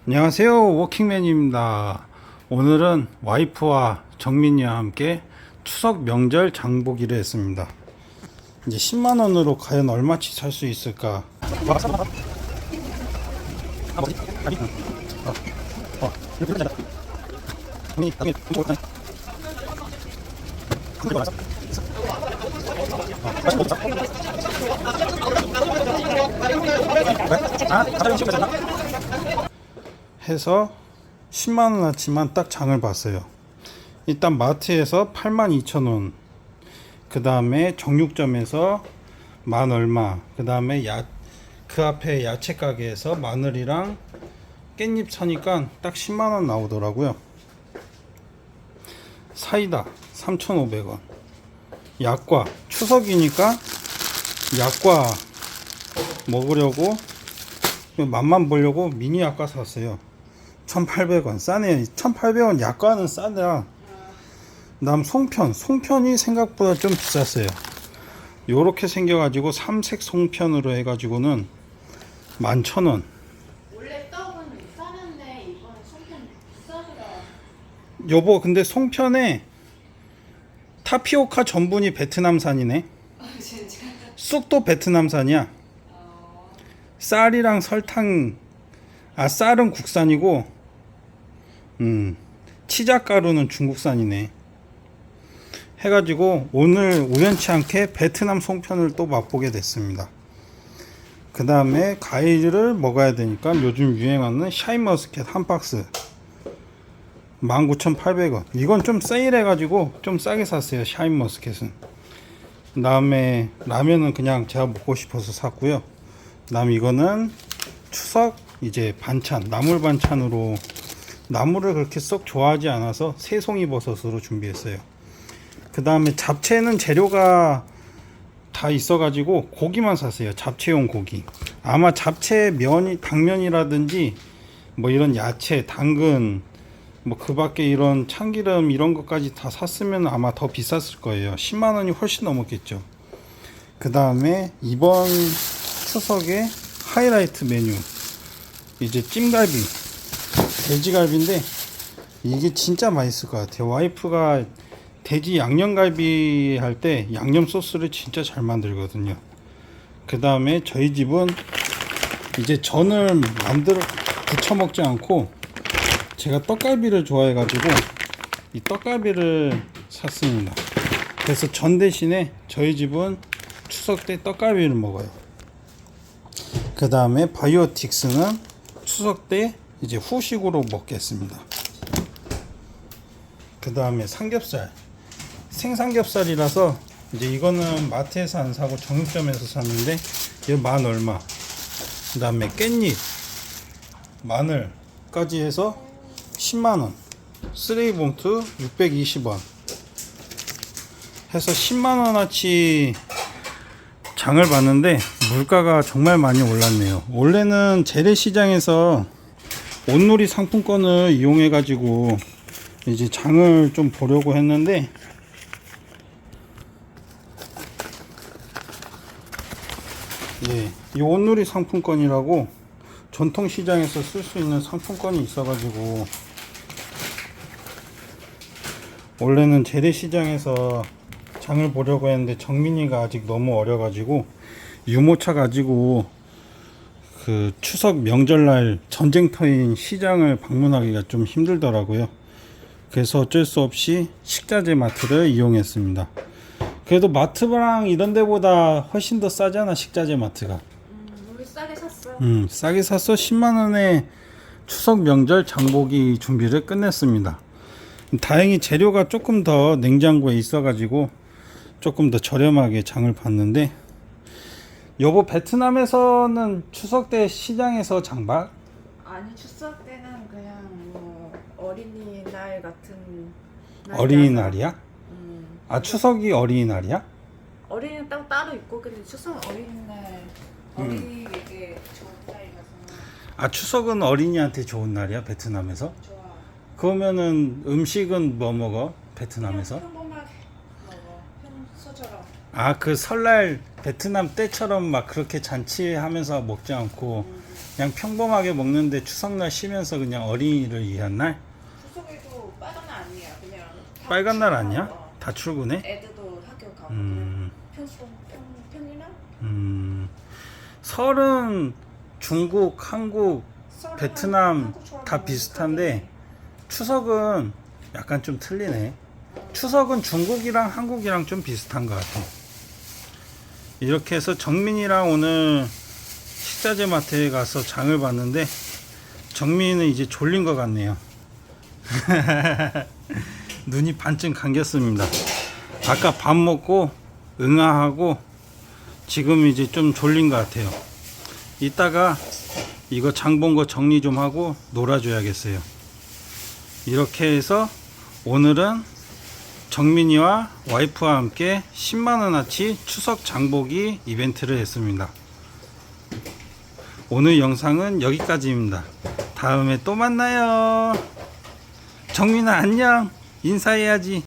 안녕하세요, 워킹맨입니다. 오늘은 와이프와 정민이와 함께 추석 명절 장보기를 했습니다. 이제 10만원으로 과연 얼마치 살 수 있을까? 해서 10만원어치만 딱 장을 봤어요. 일단 마트에서 82,000원, 그 다음에 정육점에서 만 얼마, 그 다음에 그 앞에 야채 가게에서 마늘이랑 깻잎 사니까 딱 10만원 나오더라고요. 사이다 3,500원, 약과 추석이니까 약과 먹으려고 맛만 보려고 미니 약과 샀어요. 1,800원 싸네요. 1,800원 약과는 싸다. 다음 송편이 생각보다 좀 비쌌어요. 요렇게 생겨가지고 삼색 송편으로 해가지고는 11,000원. 원래 떡은 싸는데 이번에 송편 비싸더라. 여보, 근데 송편에 타피오카 전분이 베트남산이네. 진짜? 쑥도 베트남산이야. 쌀이랑 설탕, 쌀은 국산이고, 치자가루는 중국산이네. 해가지고 오늘 우연치 않게 베트남 송편을 또 맛보게 됐습니다. 그 다음에 과일을 먹어야 되니까 요즘 유행하는 샤인머스켓 한 박스 19,800원. 이건 좀 세일해가지고 좀 싸게 샀어요. 샤인머스켓은. 그 다음에 라면은 그냥 제가 먹고 싶어서 샀고요. 그 다음 이거는 추석 이제 반찬, 나물 반찬으로, 나물을 그렇게 썩 좋아하지 않아서 새송이 버섯으로 준비했어요. 그 다음에 잡채는 재료가 다 있어가지고 고기만 샀어요. 잡채용 고기. 아마 잡채 면이, 당면이라든지 뭐 이런 야채, 당근, 뭐 그 밖에 이런 참기름 이런 것까지 다 샀으면 아마 더 비쌌을 거예요. 10만원이 훨씬 넘었겠죠. 그 다음에 이번 추석의 하이라이트 메뉴, 이제 찜갈비, 돼지갈비인데 이게 진짜 맛있을 것 같아요. 와이프가 돼지 양념갈비 할 때 양념 소스를 진짜 잘 만들거든요. 그 다음에 저희 집은 이제 전을 부쳐 먹지 않고 제가 떡갈비를 좋아해 가지고 이 떡갈비를 샀습니다. 그래서 전 대신에 저희 집은 추석 때 떡갈비를 먹어요. 그 다음에 바이오틱스는 추석 때 이제 후식으로 먹겠습니다. 그 다음에 삼겹살, 생삼겹살이라서 이제 이거는 마트에서 안 사고 정육점에서 샀는데 이거 만 얼마. 그 다음에 깻잎, 마늘까지 해서 10만원, 쓰레기 봉투 620원 해서 10만원어치 장을 봤는데 물가가 정말 많이 올랐네요. 원래는 재래시장에서 온누리 상품권을 이용해 가지고 이제 장을 좀 보려고 했는데 이 온누리 상품권이라고 전통시장에서 쓸 수 있는 상품권이 있어 가지고 원래는 재래시장에서 장을 보려고 했는데 정민이가 아직 너무 어려 가지고 유모차 가지고 그 추석 명절날 전쟁터인 시장을 방문하기가 좀 힘들더라고요. 그래서 어쩔 수 없이 식자재 마트를 이용했습니다. 그래도 마트랑 이런 데보다 훨씬 더 싸잖아, 식자재 마트가. 우리 싸게 샀어. 싸게 사서 10만원에 추석 명절 장보기 준비를 끝냈습니다. 다행히 재료가 조금 더 냉장고에 있어가지고 조금 더 저렴하게 장을 봤는데, 여보, 베트남에서는 추석 때 시장에서 장 봐? 아니 추석 때는 그냥 뭐 어린이날 같은 어린이날이야? 추석이 어린이날이야? 어린이 딱 따로 있고 근데 추석 어린이날 어린이에게 좋은 날이라서 추석은 어린이한테 좋은 날이야, 베트남에서? 좋아. 그러면은 음식은 뭐 먹어, 베트남에서? 평범하게 먹어. 평소처럼. 아, 그 설날 베트남 때처럼 막 그렇게 잔치하면서 먹지 않고 그냥 평범하게 먹는데 추석날 쉬면서 그냥 어린이를 위한 날? 추석에도 빨간 날 아니야. 그냥 다 빨간 날 아니야? 출근하고, 다 출근해? 애들도 학교 가고 음, 평일날 설은 중국, 한국, 설은 베트남 한국처럼 다 뭐 비슷한데 추석은 약간 좀 틀리네. 추석은 중국이랑 한국이랑 좀 비슷한 것 같아. 이렇게 해서 정민이랑 오늘 식자재 마트에 가서 장을 봤는데 정민이는 이제 졸린 것 같네요. 눈이 반쯤 감겼습니다. 아까 밥 먹고 응아하고 지금 이제 좀 졸린 것 같아요. 이따가 이거 장 본 거 정리 좀 하고 놀아줘야겠어요. 이렇게 해서 오늘은 정민이와 와이프와 함께 10만원어치 추석 장보기 이벤트를 했습니다. 오늘 영상은 여기까지입니다. 다음에 또 만나요. 정민아 안녕. 인사해야지.